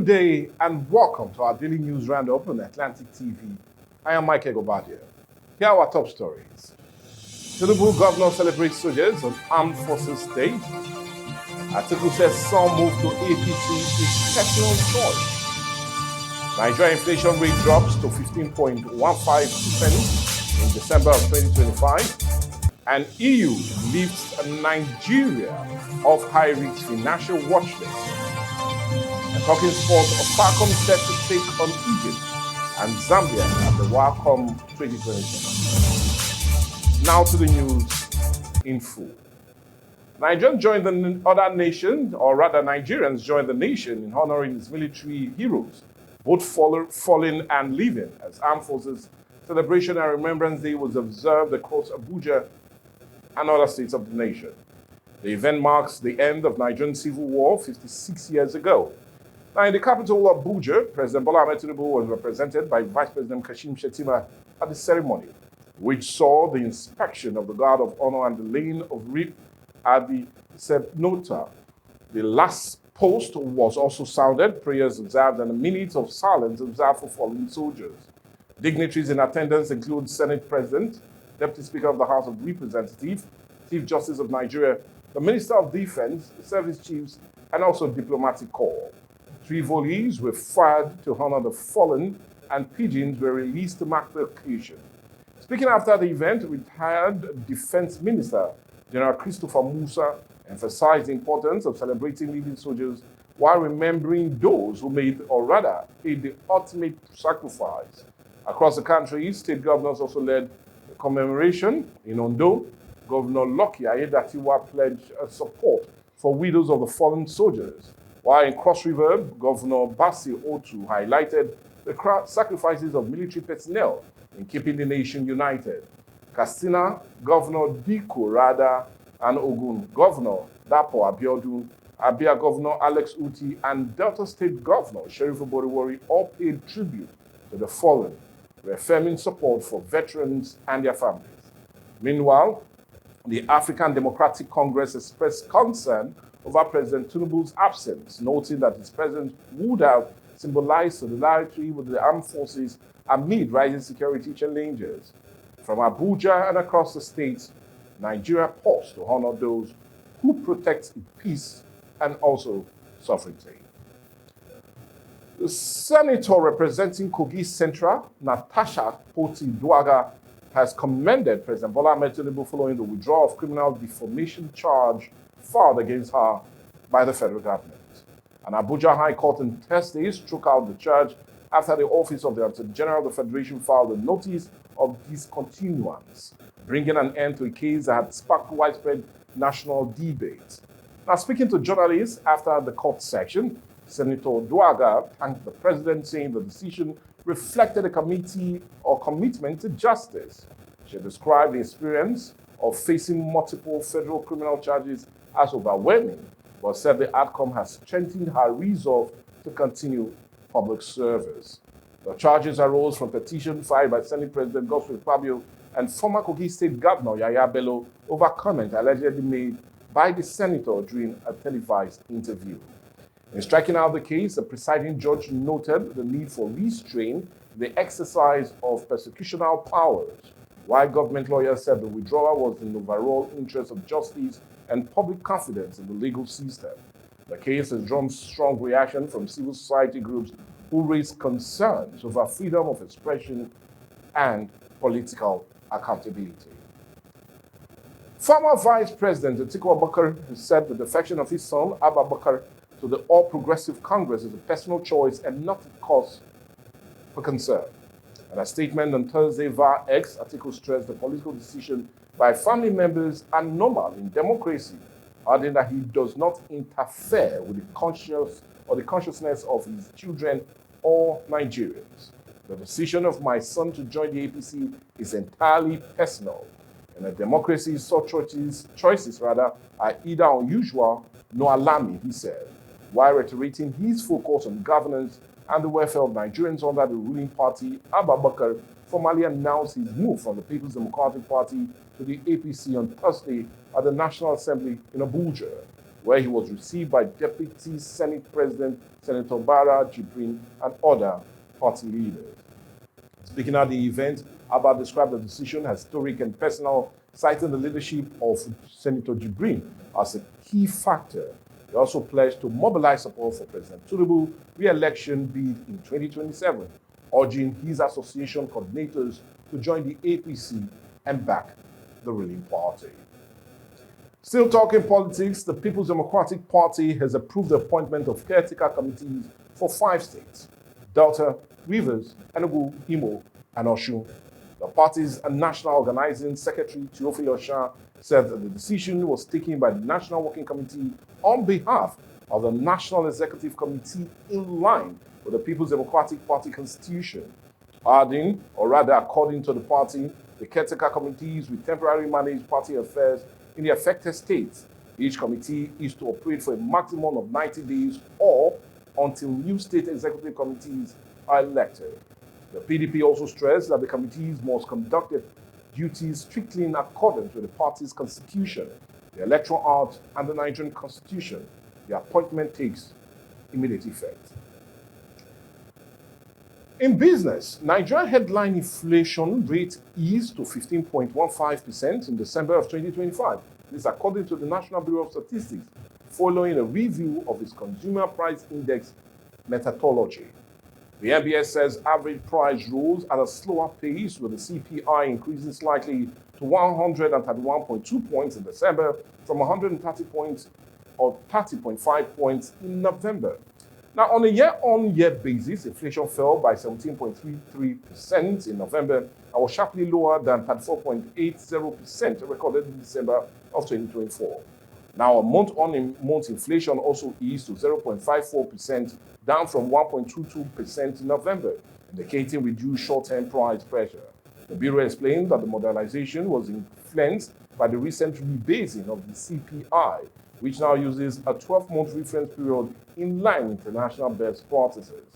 Good day and welcome to our daily news roundup on Atlantic TV. I am Mike Egobadia. Here are our top stories. Tinubu governor celebrates soldiers on Armed Forces Day. Atiku says some move to APC is personal choice. Nigeria inflation rate drops to 15.15% in December of 2025. And EU lifts Nigeria off high-risk financial watch list. And talking sports, Opacom set to take on Egypt and Zambia at the WACOM 2026. Now to the news in full. Nigerians joined the other nations, or rather Nigerians joined the nation in honoring its military heroes, both fallen and living, as Armed Forces Celebration and Remembrance Day was observed across Abuja and other states of the nation. The event marks the end of Nigerian civil war 56 years ago. Now, in the capital of Abuja, President Bola Ahmed Tinubu was represented by Vice President Kashim Shettima at the ceremony, which saw the inspection of the Guard of Honor and the laying of wreath at the Sepnota. The last post was also sounded, prayers observed, and a minute of silence observed for fallen soldiers. Dignitaries in attendance include Senate President, Deputy Speaker of the House of Representatives, Chief Justice of Nigeria, the Minister of Defense, Service Chiefs, and also Diplomatic Corps. 3 volleys were fired to honor the fallen, and pigeons were released to mark the occasion. Speaking after the event, retired Defense Minister General Christopher Musa emphasized the importance of celebrating living soldiers while remembering those who made, or rather, paid the ultimate sacrifice. Across the country, state governors also led the commemoration. In Ondo, Governor Lucky Ayedatiwa pledged support for widows of the fallen soldiers, while in Cross River, Governor Basi Otu highlighted the sacrifices of military personnel in keeping the nation united. Katsina, Governor Diko Rada, and Ogun, Governor Dapo Abiodun, Abia Governor Alex Uti, and Delta State Governor Sheriff Oboriwori all paid tribute to the fallen, reaffirming support for veterans and their families. Meanwhile, the African Democratic Congress expressed concern over President Tinubu's absence, noting that his presence would have symbolized solidarity with the armed forces amid rising security challenges. From Abuja and across the states, Nigeria paused to honor those who protect peace and also sovereignty. The senator representing Kogi Central, Natasha Poti-Duaga, has commended President Bola Ahmed Tinubu following the withdrawal of criminal defamation charge filed against her by the federal government. An Abuja High Court on Thursday struck out the charge after the Office of the Attorney General of the Federation filed a notice of discontinuance, bringing an end to a case that had sparked widespread national debate. Now, speaking to journalists after the court section, Senator Duaga thanked the president, saying the decision reflected a commitment to justice. She described the experience of facing multiple federal criminal charges as overwhelming, but said the outcome has strengthened her resolve to continue public service. The charges arose from petition filed by Senate President Godswill Akpabio and former Kogi State Governor Yahaya Bello over comment allegedly made by the senator during a televised interview. In striking out the case, the presiding judge noted the need for restraint in the exercise of persecutorial powers, while government lawyers said the withdrawal was in the overall interest of justice and public confidence in the legal system. The case has drawn strong reaction from civil society groups who raised concerns over freedom of expression and political accountability. Former Vice President Atiku Abubakar said the defection of his son, Abba Bakar, to the All Progressive Congress is a personal choice and not a cause for concern. In a statement on Thursday via X, Atiku stressed the political decision by family members are normal in democracy, adding that he does not interfere with the consciousness of his children or Nigerians. The decision of my son to join the APC is entirely personal. In a democracy, such choices are either unusual nor alarming, he said, while reiterating his focus on governance and the welfare of Nigerians under the ruling party. Abba Bakar formally announced his move from the People's Democratic Party to the APC on Thursday at the National Assembly in Abuja. where he was received by Deputy Senate President Senator Barra Jibrin and other party leaders. Speaking at the event, Abba described the decision as historic and personal, citing the leadership of Senator Jibrin as a key factor. He also pledged to mobilize support for President Tinubu's re-election bid in 2027, urging his association coordinators to join the APC and back the ruling party. Still talking politics, the People's Democratic Party has approved the appointment of caretaker committees for 5 states: Delta, Rivers, Enugu, Imo, and Osun. The party's national organizing secretary, Theophilus Osha, said that the decision was taken by the National Working Committee on behalf of the National Executive Committee in line with the People's Democratic Party constitution. Adding, or rather according to the party, the caretaker committees will temporarily manage party affairs in the affected states. Each committee is to operate for a maximum of 90 days or until new state executive committees are elected. The PDP also stressed that the committees must conduct their duties strictly in accordance with the party's constitution, the Electoral Act, and the Nigerian Constitution. The appointment takes immediate effect. In business, Nigeria headline inflation rate eased to 15.15% in December of 2025. This according to the National Bureau of Statistics, following a review of its consumer price index methodology. The NBS says average price rose at a slower pace, with the CPI increasing slightly to 131.2 points in December from 130 points or 30.5 points in November. Now, on a year-on-year basis, inflation fell by 17.33% in November and was sharply lower than 34.80% recorded in December of 2024. Now, a month-on-month inflation also eased to 0.54%, down from 1.22% in November, indicating reduced short-term price pressure. The Bureau explained that the modernization was influenced by the recent rebasing of the CPI, which now uses a 12-month reference period in line with international best practices,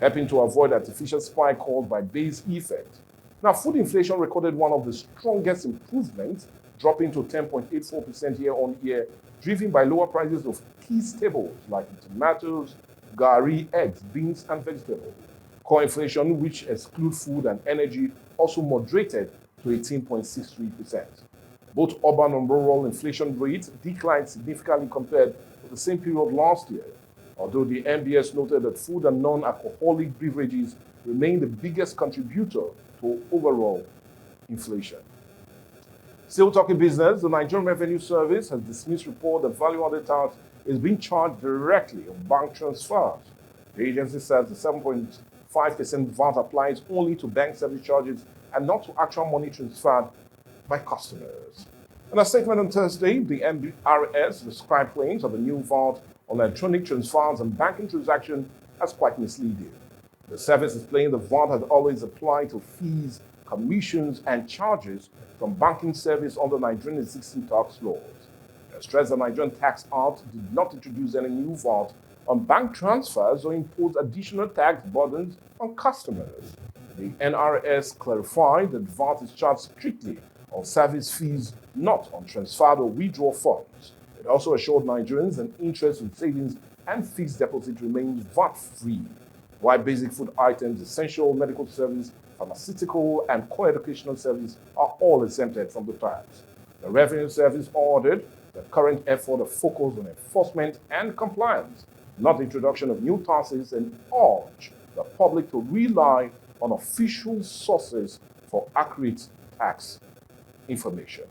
helping to avoid artificial spike caused by base effect. Now, food inflation recorded one of the strongest improvements, dropping to 10.84% year-on-year, driven by lower prices of key staples like tomatoes, gari, eggs, beans, and vegetables. Core inflation, which excludes food and energy, also moderated to 18.63%. Both urban and rural inflation rates declined significantly compared with the same period last year, although the NBS noted that food and non-alcoholic beverages remain the biggest contributor to overall inflation. Still talking business, the Nigerian Revenue Service has dismissed report that value-added tax is being charged directly on bank transfers. The agency says the 7.5% VAT applies only to bank service charges and not to actual money transferred by customers. In a statement on Thursday, the NBRS described claims of the new VAT on electronic transfers and banking transactions as quite misleading. The service explained the VAT has always applied to fees, commissions, and charges from banking service under Nigerian existing tax laws. It stressed the Nigerian Tax Act did not introduce any new VAT on bank transfers or impose additional tax burdens on customers. The NRS clarified that VAT is charged strictly on service fees, not on transferred or withdraw funds. It also assured Nigerians an interest in savings and fixed deposit remains VAT-free, while basic food items, essential medical service, pharmaceutical, and co-educational service are all exempted from the tax. The Revenue Service ordered the current effort to focus on enforcement and compliance, not the introduction of new taxes, and urge the public to rely on official sources for accurate tax information.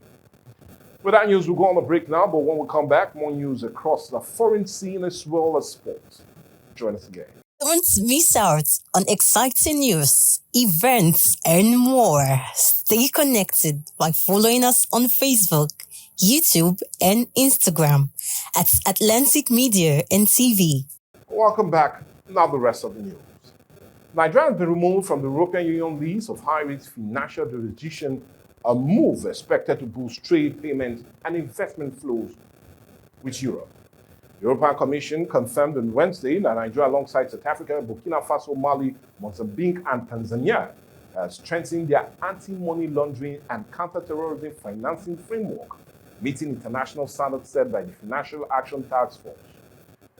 With that news, we'll go on a break now, but when we come back, more news across the foreign scene as well as sports. Join us again. Don't miss out on exciting news, events, and more. Stay connected by following us on Facebook, YouTube, and Instagram at Atlantic Media and TV. Welcome back. Now the rest of the news. Nigeria has been removed from the European Union list of high-risk financial jurisdiction, a move expected to boost trade, payment, and investment flows with Europe. The European Commission confirmed on Wednesday that Nigeria, alongside South Africa, Burkina Faso, Mali, Mozambique, and Tanzania, has strengthened their anti-money laundering and counter-terrorism financing framework. meeting international standards set by the Financial Action Task Force.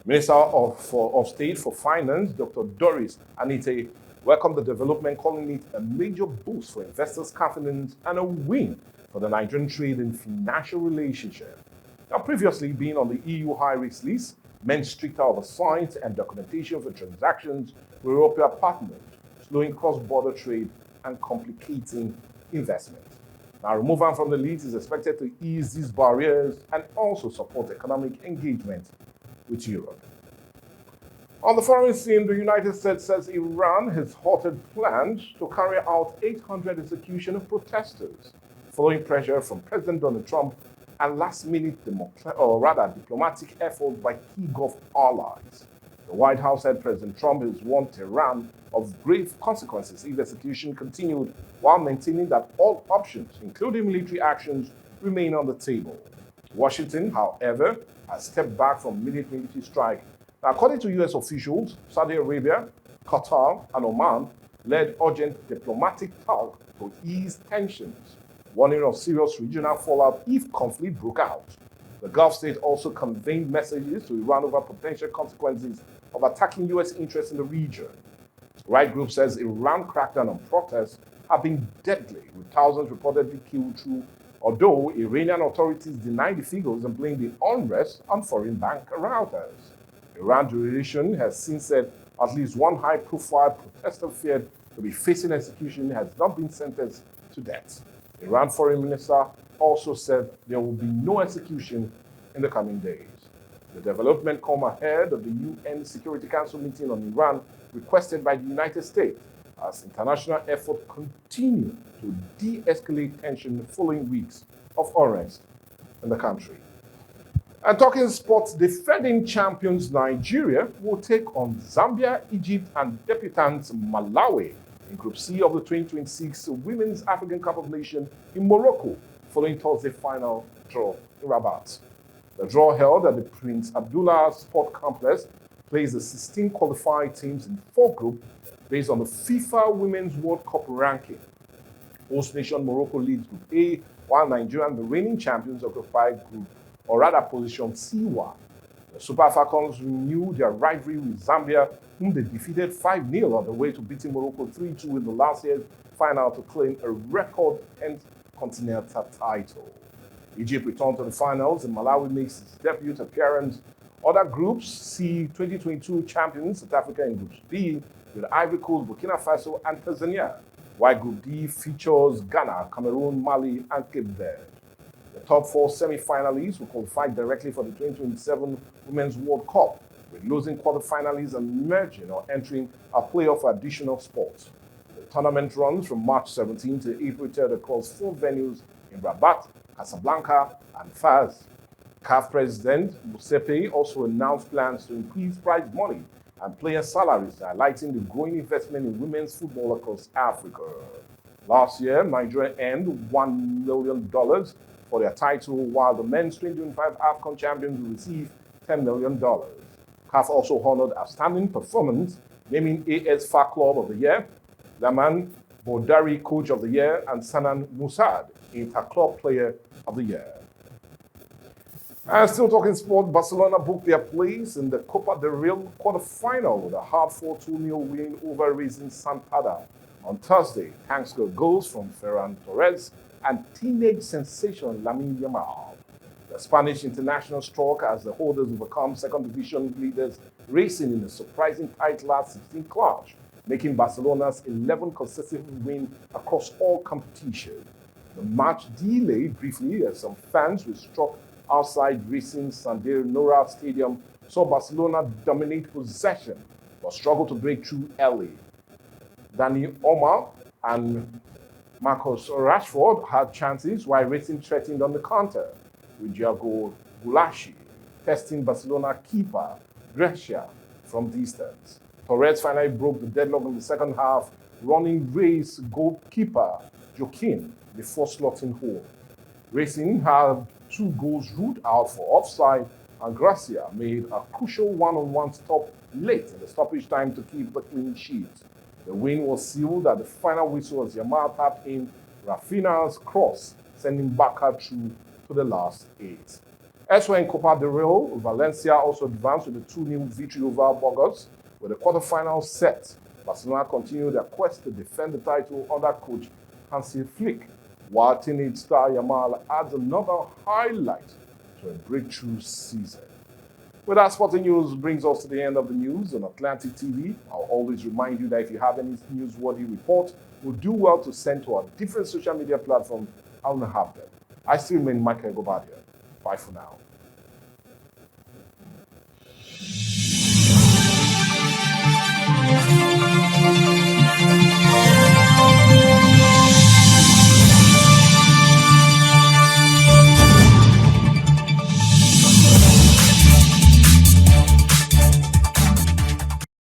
Minister of State for Finance, Dr. Doris Anite, welcomed the development, calling it a major boost for investors' confidence and a win for the Nigerian trade and financial relationship. Now, previously being on the EU high-risk list meant stricter oversight and documentation for transactions with European partners, slowing cross-border trade and complicating investment. Now, removal from the list is expected to ease these barriers and also support economic engagement with Europe. On the foreign scene, the United States says Iran has halted plans to carry out 800 execution of protesters, following pressure from President Donald Trump and last-minute diplomatic efforts by key Gulf allies. The White House said President Trump has warned Tehran of grave consequences if the execution continued, while maintaining that all options, including military actions, remain on the table. Washington, however, has stepped back from military strike. Now, according to U.S. officials, Saudi Arabia, Qatar, and Oman led urgent diplomatic talk to ease tensions, warning of serious regional fallout if conflict broke out. The Gulf state also conveyed messages to Iran over potential consequences of attacking U.S. interests in the region. The right group says Iran crackdown on protests have been deadly, with thousands reportedly killed through, although Iranian authorities deny the figures and blame the unrest on foreign bank routers. Iran jurisdiction has since said at least one high-profile protester feared to be facing execution has not been sentenced to death. Iran foreign minister also said there will be no execution in the coming days. The development come ahead of the UN Security Council meeting on Iran requested by the United States as international efforts continue to de-escalate tension following weeks of unrest in the country. And talking sports, defending champions Nigeria will take on Zambia, Egypt, and debutants Malawi in Group C of the 2026 Women's African Cup of Nations in Morocco, following Thursday final draw in Rabat. The draw held at the Prince Abdullah Sport Complex plays the 16 qualified teams in 4 groups based on the FIFA Women's World Cup ranking. Host nation Morocco leads Group A, while Nigeria and the reigning champions occupy Group, or rather position C1. The Super Falcons renewed their rivalry with Zambia, whom they defeated 5-0 on the way to beating Morocco 3-2 in the last year's final to claim a record 10th continental title. Egypt returned to the finals and Malawi makes its debut appearance. Other groups see 2022 champions South Africa in Group B with Ivory Coast, Burkina Faso, and Tanzania, while Group D features Ghana, Cameroon, Mali, and Cape Verde. The top 4 semi-finalists will qualify directly for the 2027 Women's World Cup, with losing quarterfinalists and merging or entering a playoff for additional spots. The tournament runs from March 17 to April 3rd across 4 venues in Rabat, Casablanca, and Fez. CAF President Musepe also announced plans to increase prize money and player salaries, highlighting the growing investment in women's football across Africa. Last year, Nigeria earned $1 million for their title, while the men's 2025 AFCON champions will receive $10 million. CAF also honored outstanding performance, naming AS FAR Club of the Year, Laman Bodari Coach of the Year, and Sanan Musad Inter-Club Player of the Year. And still talking sport, Barcelona booked their place in the Copa del Rey quarterfinal with a hard 4-2 win over Racing Santander on Thursday, thanks to goals from Ferran Torres and teenage sensation Lamine Yamal. The Spanish international struck as the holders overcome second division leaders Racing in a surprising tight last 16 clash, making Barcelona's 11th consecutive win across all competitions. The match delayed briefly as some fans were struck outside Racing Santander Nora Stadium saw Barcelona dominate possession but struggled to break through early. Dani Olmo and Marcus Rashford had chances while Racing threatened on the counter, with Diego Gulashi testing Barcelona keeper Gracia from distance. Torres finally broke the deadlock in the second half, running Rey's goalkeeper Joaquin before slotting home. Racing had 2 goals ruled out for offside, and Gracia made a crucial one-on-one stop late in the stoppage time to keep the clean sheet. The win was sealed at the final whistle as Yamal tapped in Rafinha's cross, sending Barca through to the last 8. Elsewhere in Copa del Rey, Valencia also advanced with a 2-0 victory over Burgos. With the quarterfinals set, Barcelona continued their quest to defend the title under coach Hansi Flick, while teenage star Yamal adds another highlight to a breakthrough season. With that, sporting news brings us to the end of the news on Atlantic TV. I'll always remind you that if you have any newsworthy report, we'll do well to send to our different social media platforms. I will have them. I still remain Michael Gobadia. Bye for now.